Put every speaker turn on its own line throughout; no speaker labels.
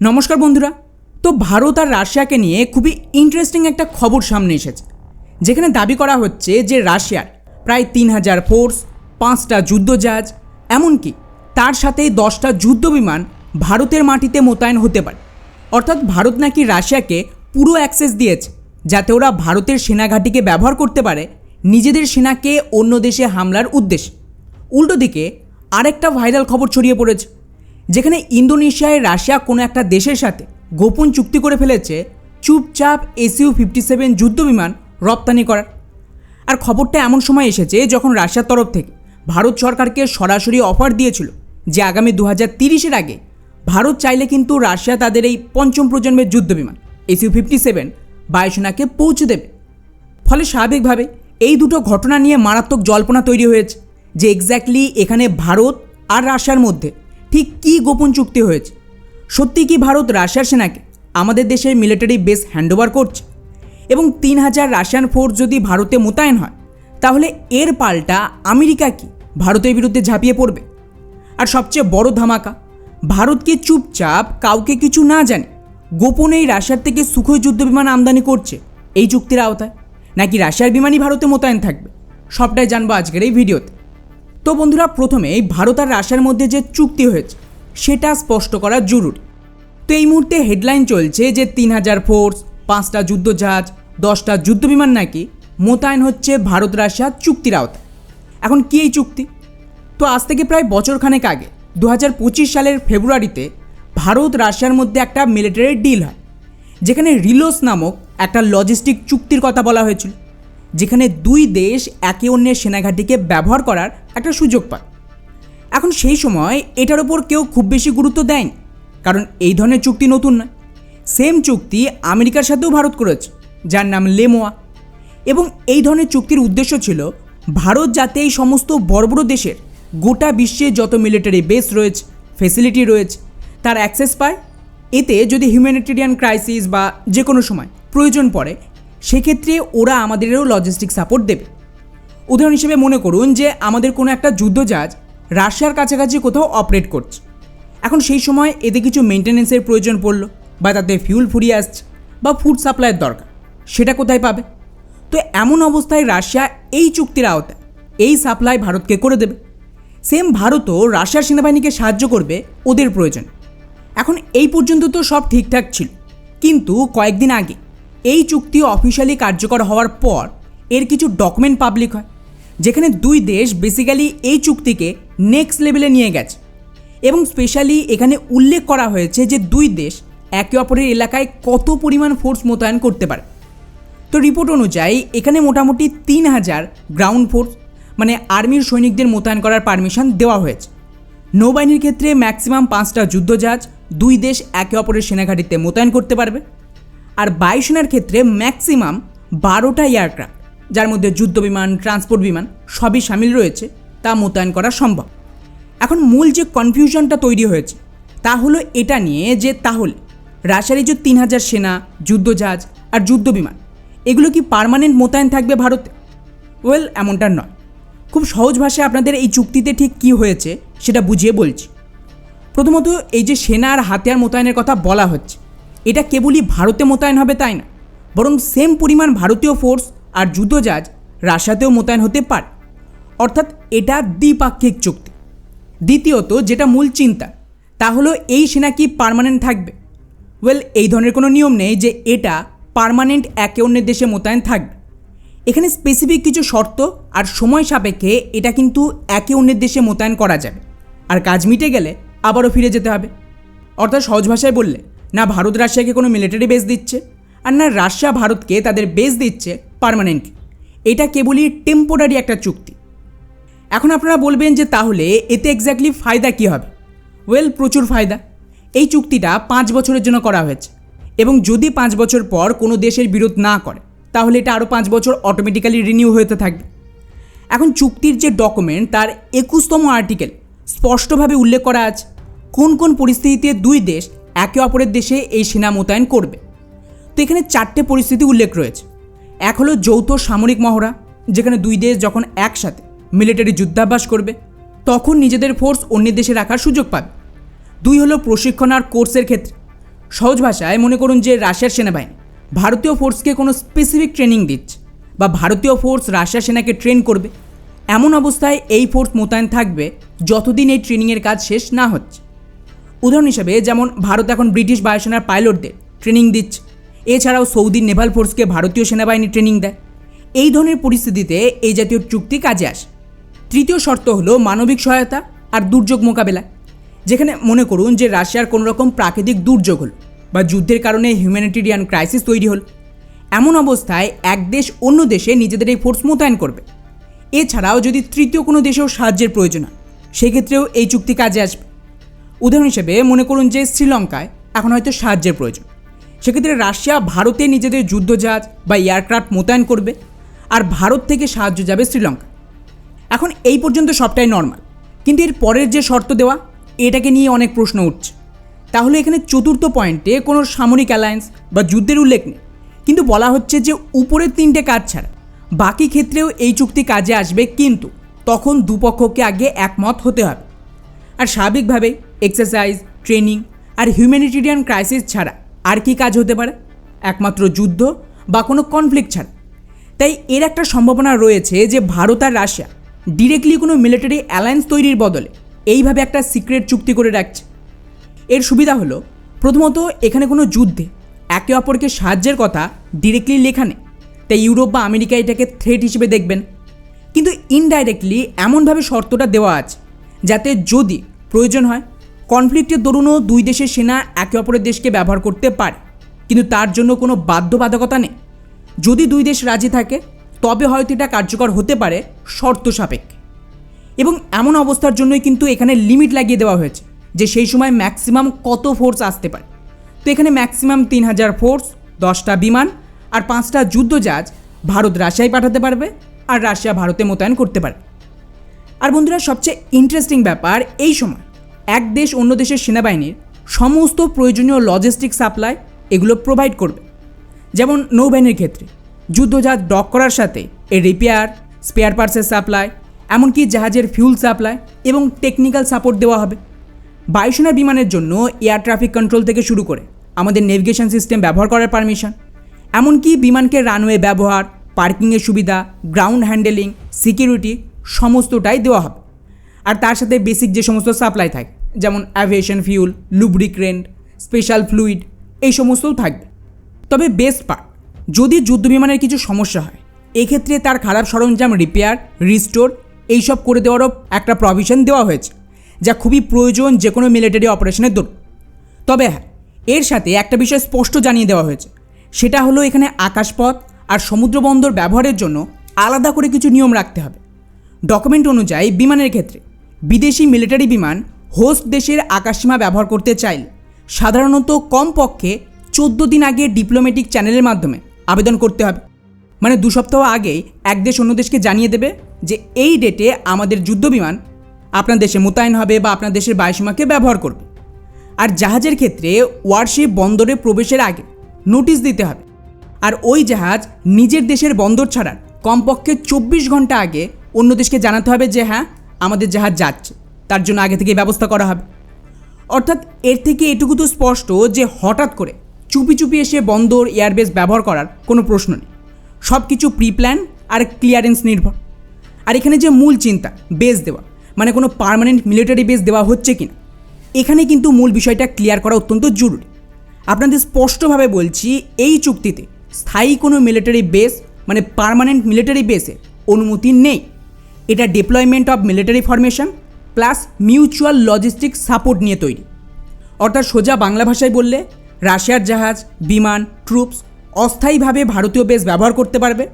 নমস্কার বন্ধুরা। তো ভারত আর রাশিয়াকে নিয়ে খুবই ইন্টারেস্টিং একটা খবর সামনে এসেছে, যেখানে দাবি করা হচ্ছে যে রাশিয়ার প্রায় ৩,০০০ ফোর্স, ৫টা যুদ্ধজাহাজ, এমনকি তার সাথে 10টা যুদ্ধবিমান ভারতের মাটিতে মোতায়েন হতে পারে। অর্থাৎ ভারত নাকি রাশিয়াকে পুরো অ্যাক্সেস দিয়েছে, যাতে ওরা ভারতের সেনাঘাঁটিকে ব্যবহার করতে পারে নিজেদের সেনাকে অন্য দেশে হামলার উদ্দেশ্যে। উল্টো দিকে আরেকটা ভাইরাল খবর ছড়িয়ে পড়েছে, যেখানে ইন্দোনেশিয়ায় রাশিয়া কোনো একটা দেশের সাথে গোপন চুক্তি করে ফেলেছে চুপচাপ SU-57 যুদ্ধবিমান রপ্তানি করার। আর খবরটা এমন সময় এসেছে যখন রাশিয়ার তরফ থেকে ভারত সরকারকে সরাসরি অফার দিয়েছিল যে আগামী 2030-এর আগে ভারত চাইলে কিন্তু রাশিয়া তাদের এই পঞ্চম প্রজন্মের যুদ্ধবিমান SU-57 বায়ুসেনাকে পৌঁছে দেবে। ফলে স্বাভাবিকভাবে এই দুটো ঘটনা নিয়ে মারাত্মক জল্পনা তৈরি হয়েছে যে এক্স্যাক্টলি এখানে ভারত আর রাশিয়ার মধ্যে ঠিক কী গোপন চুক্তি হয়েছে। সত্যি কি ভারত রাশিয়ার সেনাকে আমাদের দেশের মিলিটারি বেস হ্যান্ডওভার করছে? এবং ৩,০০০ রাশিয়ান ফোর্স যদি ভারতে মোতায়েন হয়, তাহলে এর পাল্টা আমেরিকা কি ভারতের বিরুদ্ধে ঝাঁপিয়ে পড়বে? আর সবচেয়ে বড় ধামাকা, ভারত কি চুপচাপ কাউকে কিছু না জানে গোপনেই রাশিয়ার থেকে সুখোই যুদ্ধবিমান আমদানি করছে এই চুক্তির আওতায়, নাকি রাশিয়ার বিমানই ভারতে মোতায়েন থাকবে? সবটাই জানবো আজকের এই ভিডিওতে। তো বন্ধুরা, প্রথমেই ভারত আর রাশিয়ার মধ্যে যে চুক্তি হয়েছে সেটা স্পষ্ট করা জরুরি। তো এই মুহূর্তে হেডলাইন চলছে যে ৩,০০০ ফোর্স, ৫টা যুদ্ধজাহাজ, 10টা যুদ্ধবিমান নাকি মোতায়েন হচ্ছে ভারত রাশিয়া চুক্তির আওতায়। এখন কি এই চুক্তি? তো আজ থেকে প্রায় বছরখানেক আগে 2025 সালের ফেব্রুয়ারিতে ভারত রাশিয়ার মধ্যে একটা মিলিটারি ডিল হয়, যেখানে রিলোস নামক একটা লজিস্টিক চুক্তির কথা বলা হয়েছিল, যেখানে দুই দেশ একে অন্যের সেনাঘাঁটিকে ব্যবহার করার একটা সুযোগ পায়। এখন সেই সময় এটার ওপর কেউ খুব বেশি গুরুত্ব দেয়নি, কারণ এই ধরনের চুক্তি নতুন নয়। সেম চুক্তি আমেরিকার সাথেও ভারত করেছে, যার নাম লেমোয়া। এবং এই ধরনের চুক্তির উদ্দেশ্য ছিল ভারত যাতে এই সমস্ত বড় বড় দেশের গোটা বিশ্বে যত মিলিটারি বেস রয়েছে, ফেসিলিটি রয়েছে, তার অ্যাক্সেস পায়। এতে যদি হিউম্যানিটেরিয়ান ক্রাইসিস বা যে কোনো সময় প্রয়োজন পড়ে, সেক্ষেত্রে ওরা আমাদেরও লজিস্টিক সাপোর্ট দেবে। উদাহরণ হিসেবে মনে করুন যে আমাদের কোনো একটা যুদ্ধজাহাজ রাশিয়ার কাছাকাছি কোথাও অপারেট করছে। এখন সেই সময় এতে কিছু মেনটেন্যান্সের প্রয়োজন পড়লো, বা তাতে ফিউল ফুরিয়ে আসছে, বা ফুড সাপ্লাইয়ের দরকার, সেটা কোথায় পাবে? তো এমন অবস্থায় রাশিয়া এই চুক্তির আওতায় এই সাপ্লাই ভারতকে করে দেবে। সেম ভারতও রাশিয়ার সেনাবাহিনীকে সাহায্য করবে ওদের প্রয়োজন। এখন এই পর্যন্ত তো সব ঠিকঠাক ছিল, কিন্তু কয়েকদিন আগে এই চুক্তি অফিসিয়ালি কার্যকর হওয়ার পর এর কিছু ডকুমেন্ট পাবলিক হয়, যেখানে দুই দেশ বেসিক্যালি এই চুক্তিকে নেক্সট লেভেলে নিয়ে গেছে। এবং স্পেশালি এখানে উল্লেখ করা হয়েছে যে দুই দেশ একে অপরের এলাকায় কত পরিমাণ ফোর্স মোতায়েন করতে পারে। তো রিপোর্ট অনুযায়ী এখানে মোটামুটি ৩,০০০ গ্রাউন্ড ফোর্স, মানে আর্মির সৈনিকদের মোতায়েন করার পারমিশন দেওয়া হয়েছে। নৌবাহিনীর ক্ষেত্রে ম্যাক্সিমাম 5টা যুদ্ধজাহাজ দুই দেশ একে অপরের সেনাঘাঁটিতে মোতায়েন করতে পারবে। আর বায়ুসেনার ক্ষেত্রে ম্যাক্সিমাম 12টা এয়ারক্রাফট, যার মধ্যে যুদ্ধবিমান, ট্রান্সপোর্ট বিমান সবই সামিল রয়েছে, তা মোতায়েন করা সম্ভব। এখন মূল যে কনফিউশনটা তৈরি হয়েছে তা হলো এটা নিয়ে যে তাহলে রাশিয়ার এই যে ৩,০০০ সেনা, যুদ্ধজাহাজ আর যুদ্ধবিমান, এগুলো কি পার্মানেন্ট মোতায়েন থাকবে ভারতে? ওয়েল, এমনটা নয়। খুব সহজ ভাষায় আপনাদের এই চুক্তিতে ঠিক কী হয়েছে সেটা বুঝিয়ে বলছি। প্রথমত, এই যে সেনা আর হাতিয়ার মোতায়েনের কথা বলা হচ্ছে, এটা কেবলই ভারতে মোতায়েন হবে তাই না, বরং সেম পরিমাণ ভারতীয় ফোর্স আর যুদ্ধজাহাজ রাশিয়াতেও মোতায়েন হতে পারে। অর্থাৎ এটা দ্বিপাক্ষিক চুক্তি। দ্বিতীয়ত, যেটা মূল চিন্তা, তা হলো এই সেনা কি পার্মানেন্ট থাকবে? ওয়েল, এই ধরনের কোনো নিয়ম নেই যে এটা পার্মানেন্ট একে অন্যের দেশে মোতায়েন থাকবে। এখানে স্পেসিফিক কিছু শর্ত আর সময় সাপেক্ষে এটা কিন্তু একে অন্যের দেশে মোতায়েন করা যাবে, আর কাজ মিটে গেলে আবারও ফিরে যেতে হবে। অর্থাৎ সহজ ভাষায় বললে, না ভারত রাশিয়াকে কোনো মিলিটারি বেস দিচ্ছে, আর না রাশিয়া ভারতকে তাদের বেস দিচ্ছে পার্মানেন্টলি। এটা কেবলই টেম্পোরারি একটা চুক্তি। এখন আপনারা বলবেন যে তাহলে এতে এক্স্যাক্টলি ফায়দা কী হবে? ওয়েল, প্রচুর ফায়দা। এই চুক্তিটা 5 বছরের জন্য করা হয়েছে, এবং যদি 5 বছর পর কোনো দেশের বিরোধ না করে, তাহলে এটা আরও 5 বছর অটোমেটিক্যালি রিনিউ হতে থাকবে। এখন চুক্তির যে ডকুমেন্ট, তার 21তম আর্টিকেল স্পষ্টভাবে উল্লেখ করা আছে কোন কোন পরিস্থিতিতে দুই দেশ একে অপরের দেশে এই সেনা মোতায়েন করবে। তো এখানে 4টে পরিস্থিতি উল্লেখ রয়েছে। এক হলো যৌথ সামরিক মহড়া, যেখানে দুই দেশ যখন একসাথে মিলিটারি যুদ্ধাভ্যাস করবে তখন নিজেদের ফোর্স অন্য দেশে রাখার সুযোগ পাবে। 2 হলো প্রশিক্ষণ আর কোর্সের ক্ষেত্রে, সহজ ভাষায় মনে করুন যে রাশিয়ার সেনাবাহিনী ভারতীয় ফোর্সকে কোনো স্পেসিফিক ট্রেনিং দিচ্ছে বা ভারতীয় ফোর্স রাশিয়ার সেনাকে ট্রেন করবে। এমন অবস্থায় এই ফোর্স মোতায়েন থাকবে যতদিন এই ট্রেনিংয়ের কাজ শেষ না হচ্ছে। উদাহরণ হিসেবে যেমন ভারত এখন ব্রিটিশ বায়ুসেনার পাইলটদের ট্রেনিং দিচ্ছে, এছাড়াও সৌদি নেভাল ফোর্সকে ভারতীয় সেনাবাহিনী ট্রেনিং দেয়। এই ধরনের পরিস্থিতিতে এই জাতীয় চুক্তি কাজে আসে। তৃতীয় শর্ত হলো মানবিক সহায়তা আর দুর্যোগ মোকাবেলা। যেখানে মনে করুন যে রাশিয়ার কোনো রকম প্রাকৃতিক দুর্যোগ হলো বা যুদ্ধের কারণে হিউম্যানিটেরিয়ান ক্রাইসিস তৈরি হল, এমন অবস্থায় এক দেশ অন্য দেশে নিজেদের এই ফোর্স মোতায়েন করবে। এছাড়াও যদি তৃতীয় কোনো দেশেও সাহায্যের প্রয়োজন হয় সেক্ষেত্রেও এই চুক্তি কাজে আসবে। উদাহরণ হিসেবে মনে করুন যে শ্রীলঙ্কায় এখন হয়তো সাহায্যের প্রয়োজন, সেক্ষেত্রে রাশিয়া ভারতে নিজেদের যুদ্ধজাহাজ বা এয়ারক্রাফট মোতায়েন করবে আর ভারত থেকে সাহায্য যাবে শ্রীলঙ্কা। এখন এই পর্যন্ত সবটাই নর্মাল, কিন্তু এর পরের যে শর্ত দেওয়া এটাকে নিয়ে অনেক প্রশ্ন উঠছে। তাহলে এখানে চতুর্থ পয়েন্টে কোনো সামরিক অ্যালায়েন্স বা যুদ্ধের উল্লেখ নেই, কিন্তু বলা হচ্ছে যে উপরের তিনটে কাজ ছাড়া বাকি ক্ষেত্রেও এই চুক্তি কাজে আসবে, কিন্তু তখন দুপক্ষকে আগে একমত হতে হবে। আর স্বাভাবিকভাবেই এক্সারসাইজ, ট্রেনিং আর হিউম্যানিটেরিয়ান ক্রাইসিস ছাড়া আর কি কাজ হতে পারে? একমাত্র যুদ্ধ বা কোনো কনফ্লিক্ট ছাড়া। তাই এর একটা সম্ভাবনা রয়েছে যে ভারত আর রাশিয়া ডিরেক্টলি কোনো মিলিটারি অ্যালায়েন্স তৈরির বদলে এইভাবে একটা সিক্রেট চুক্তি করে রাখছে। এর সুবিধা হলো প্রথমত এখানে কোনো যুদ্ধে একে অপরকে সাহায্যের কথা ডিরেক্টলি লেখা নেই, তাই ইউরোপ বা আমেরিকা এটাকে থ্রেট হিসেবে দেখবেন। কিন্তু ইনডাইরেক্টলি এমনভাবে শর্তটা দেওয়া আছে যাতে যদি প্রয়োজন হয় কনফ্লিক্টের দরুনও দুই দেশের সেনা একে অপরের দেশকে ব্যবহার করতে পারে, কিন্তু তার জন্য কোনো বাধ্যবাধকতা নেই। যদি দুই দেশ রাজি থাকে তবে হয়তো এটা কার্যকর হতে পারে শর্ত সাপেক্ষে। এবং এমন অবস্থার জন্যই কিন্তু এখানে লিমিট লাগিয়ে দেওয়া হয়েছে যে সেই সময় ম্যাক্সিমাম কত ফোর্স আসতে পারে। তো এখানে ম্যাক্সিমাম 3000 ফোর্স, 10টা বিমান আর 5টা যুদ্ধজাহাজ ভারত রাশিয়ায় পাঠাতে পারবে আর রাশিয়া ভারতে মোতায়েন করতে পারে। আর বন্ধুরা, সবচেয়ে ইন্টারেস্টিং ব্যাপার, এই সময় এক দেশ অন্য দেশের সেনাবাহিনীর সমস্ত প্রয়োজনীয় লজিস্টিক সাপ্লাই এগুলো প্রোভাইড করবে। যেমন নৌবাহিনীর ক্ষেত্রে যুদ্ধজাহাজ ডক করার সাথে এর রিপেয়ার, স্পেয়ার পার্টসের সাপ্লাই, এমনকি জাহাজের ফিউল সাপ্লাই এবং টেকনিক্যাল সাপোর্ট দেওয়া হবে। বায়ুসেনা বিমানের জন্য এয়ার ট্রাফিক কন্ট্রোল থেকে শুরু করে আমাদের নেভিগেশন সিস্টেম ব্যবহার করার পারমিশন, এমনকি বিমানকে রানওয়ে ব্যবহার, পার্কিংয়ের সুবিধা, গ্রাউন্ড হ্যান্ডেলিং, সিকিউরিটি সমস্তটাই দেওয়া হবে। আর তার সাথে বেসিক যে সমস্ত সাপ্লাই থাকে যেমন অ্যাভিয়েশন ফিউল, লুব্রিক্রেন্ট, স্পেশাল ফ্লুইড এই সমস্তও থাকবে। তবে বেস্ট পার্ট, যদি যুদ্ধবিমানের কিছু সমস্যা হয় এক্ষেত্রে তার খারাপ সরঞ্জাম রিপেয়ার, রিস্টোর এইসব করে দেওয়ারও একটা প্রভিশন দেওয়া হয়েছে, যা খুবই প্রয়োজন যে কোনো মিলিটারি অপারেশনের দরুন। তবে হ্যাঁ, এর সাথে একটা বিষয় স্পষ্ট জানিয়ে দেওয়া হয়েছে, সেটা হলো এখানে আকাশপথ আর সমুদ্র বন্দর ব্যবহারের জন্য আলাদা করে কিছু নিয়ম রাখতে হবে। ডকুমেন্ট অনুযায়ী বিমানের ক্ষেত্রে বিদেশি মিলিটারি বিমান হোস্ট দেশের আকাশসীমা ব্যবহার করতে চাইলে সাধারণত কমপক্ষে 14 দিন আগে ডিপ্লোম্যাটিক চ্যানেলের মাধ্যমে আবেদন করতে হবে। মানে 2 সপ্তাহ আগেই এক দেশ অন্য দেশকে জানিয়ে দেবে যে এই ডেটে আমাদের যুদ্ধবিমান আপনার দেশে মোতায়েন হবে বা আপনার দেশের বায়ুসীমাকে ব্যবহার করবে। আর জাহাজের ক্ষেত্রে ওয়ারশিপ বন্দরে প্রবেশের আগে নোটিশ দিতে হবে, আর ওই জাহাজ নিজের দেশের বন্দর ছাড়ার কমপক্ষে 24 ঘন্টা আগে অন্য দেশকে জানাতে হবে যে হ্যাঁ আমাদের জাহাজ যাচ্ছে, তার জন্য আগে থেকে ব্যবস্থা করা হবে। অর্থাৎ এর থেকে এটুকু তো স্পষ্ট যে হঠাৎ করে চুপি চুপি এসে বন্দর, এয়ারবেস ব্যবহার করার কোনো প্রশ্ন নেই। সব কিছু প্রি প্ল্যান আর ক্লিয়ারেন্স নির্ভর। আর এখানে যে মূল চিন্তা বেস দেওয়া, মানে কোনো পার্মানেন্ট মিলিটারি বেস দেওয়া হচ্ছে কিনা, এখানে কিন্তু মূল বিষয়টা ক্লিয়ার করা অত্যন্ত জরুরি। আপনাদের স্পষ্টভাবে বলছি, এই চুক্তিতে স্থায়ী কোনো মিলিটারি বেস মানে পার্মানেন্ট মিলিটারি বেসের অনুমতি নেই। এটা deployment of military formation plus mutual logistic support নিয়ে তৈরি। অর্থাৎ সোজা বাংলা ভাষায় বললে রাশিয়ার জাহাজ, বিমান, ট্রুপস অস্থায়ীভাবে ভারতীয় বেস ব্যবহার করতে পারবে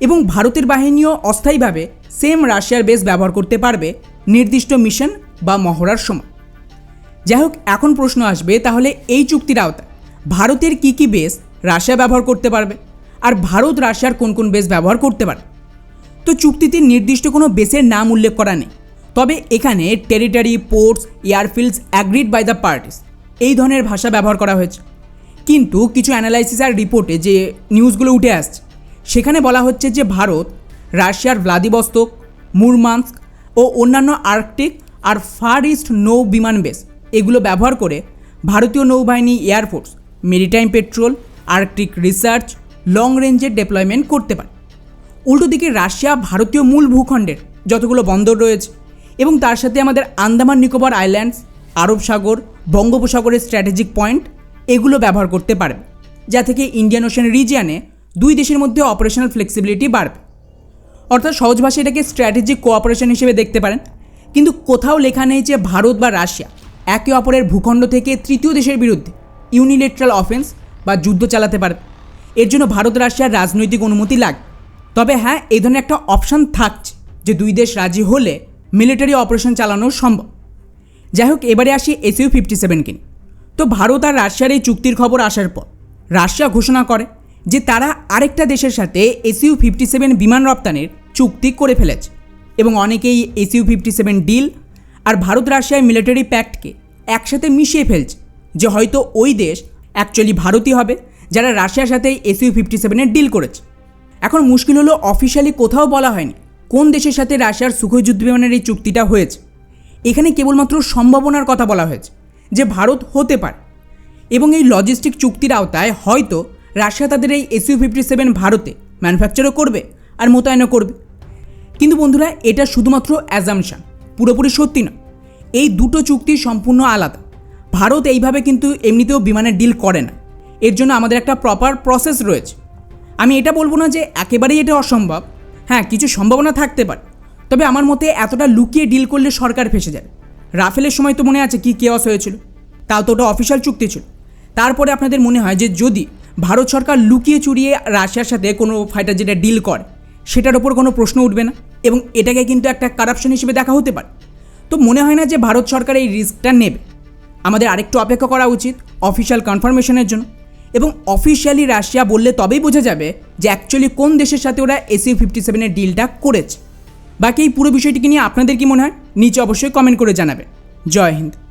এবং ভারতের বাহিনীও অস্থায়ীভাবে সেম রাশিয়ার বেস ব্যবহার করতে পারবে নির্দিষ্ট মিশন বা মহড়ার সময়। যাই হোক, এখন প্রশ্ন আসবে তাহলে এই চুক্তির আওতায় ভারতের কী কী বেস রাশিয়া ব্যবহার করতে পারবে আর ভারত রাশিয়ার কোন কোন বেস ব্যবহার করতে পারবে। তো চুক্তিতে নির্দিষ্ট কোনো বেসের নাম উল্লেখ করা নেই, তবে এখানে territory, ports, airfields agreed by the parties এই ধরনের ভাষা ব্যবহার করা হয়েছে। কিন্তু কিছু অ্যানালাইসিস আর রিপোর্টে যে নিউজগুলো উঠে আসছে সেখানে বলা হচ্ছে যে ভারত রাশিয়ার ভ্লাদিভস্টোক, মুরমানস্ক ও অন্যান্য আর্কটিক আর ফার ইস্ট নৌ বিমান বেস এগুলো ব্যবহার করে ভারতীয় নৌবাহিনী, air force maritime patrol, Arctic research, long রেঞ্জের ডেপ্লয়মেন্ট করতে পারে। উল্টো দিকে রাশিয়া ভারতীয় মূল ভূখণ্ডের যতগুলো বন্দর রয়েছে এবং তার সাথে আমাদের আন্দামান নিকোবর আইল্যান্ডস, আরব সাগর, বঙ্গোপসাগরের স্ট্র্যাটেজিক পয়েন্ট এগুলো ব্যবহার করতে পারবে, যা থেকে ইন্ডিয়ান ওশান রিজিয়নে দুই দেশের মধ্যে অপারেশনাল ফ্লেক্সিবিলিটি বাড়বে। অর্থাৎ সহজ ভাষায় এটাকে স্ট্র্যাটেজিক কোঅপারেশন হিসেবে দেখতে পারেন। কিন্তু কোথাও লেখা নেই যে ভারত বা রাশিয়া একে অপরের ভূখণ্ড থেকে তৃতীয় দেশের বিরুদ্ধে ইউনিলেটারাল অফেন্স বা যুদ্ধ চালাতে পারবে। এর জন্য ভারত রাশিয়ার রাজনৈতিক অনুমতি লাগবে। তবে হ্যাঁ, এই ধরনের একটা অপশান থাকছে যে দুই দেশ রাজি হলে মিলিটারি অপারেশন চালানো সম্ভব। যাই হোক, এবারে আসি SU-57 নিয়ে। তো ভারত আর রাশিয়ার এই চুক্তির খবর আসার পর রাশিয়া ঘোষণা করে যে তারা আরেকটা দেশের সাথে SU-57 বিমান রপ্তানির চুক্তি করে ফেলেছে এবং অনেকেই SU-57 ডিল আর ভারত রাশিয়ার মিলিটারি প্যাক্টকে একসাথে মিশিয়ে ফেলছে যে হয়তো ওই দেশ অ্যাকচুয়ালি ভারতই হবে যারা রাশিয়ার সাথে SU-57 ডিল করেছে। এখন মুশকিল হলো অফিসিয়ালি কোথাও বলা হয়নি কোন দেশের সাথে রাশিয়ার সুখোই যুদ্ধ বিমানের এই চুক্তিটা হয়েছে। এখানে কেবলমাত্র সম্ভাবনার কথা বলা হয়েছে যে ভারত হতে পারে এবং এই লজিস্টিক চুক্তির আওতায় হয়তো রাশিয়া তাদের এই SU-57 ভারতে ম্যানুফ্যাকচারও করবে আর মোতায়েনও করবে। কিন্তু বন্ধুরা, এটা শুধুমাত্র অ্যাজামশন, পুরোপুরি সত্যি নয়। এই দুটো চুক্তি সম্পূর্ণ আলাদা। ভারত এইভাবে কিন্তু এমনিতেও বিমানের ডিল করে না, এর জন্য আমাদের একটা প্রপার প্রসেস রয়েছে। আমি এটা বলবো না যে একেবারেই এটা অসম্ভব, হ্যাঁ কিছু সম্ভাবনা থাকতে পারে, তবে আমার মতে এতটা লুকিয়ে ডিল করলে সরকার ফেসে যাবে। রাফেলের সময় তো মনে আছে কি কেওয়াস হয়েছিল, তাও তো ওটা অফিসিয়াল চুক্তি ছিল। তারপরে আপনাদের মনে হয় যে যদি ভারত সরকার লুকিয়ে চুরিয়ে রাশিয়ার সাথে কোনো ফাইটার জেটে ডিল করে সেটার ওপর কোনো প্রশ্ন উঠবে না এবং এটাকে কিন্তু একটা কারাপশন হিসেবে দেখা হতে পারে। তো মনে হয় না যে ভারত সরকার এই রিস্কটা নেবে। আমাদের আরেকটু অপেক্ষা করা উচিত অফিসিয়াল কনফার্মেশনের জন্য, এবং অফিসিয়ালি রাশিয়া বললে তবেই বোঝা যাবে যে অ্যাকচুয়ালি কোন দেশের সাথে ওরা SU-57 ডিলটা করেছে। বাকি এই পুরো বিষয়টিকে নিয়ে আপনাদের কি মনে হয় নিচে অবশ্যই কমেন্ট করে জানাবেন। জয় হিন্দ।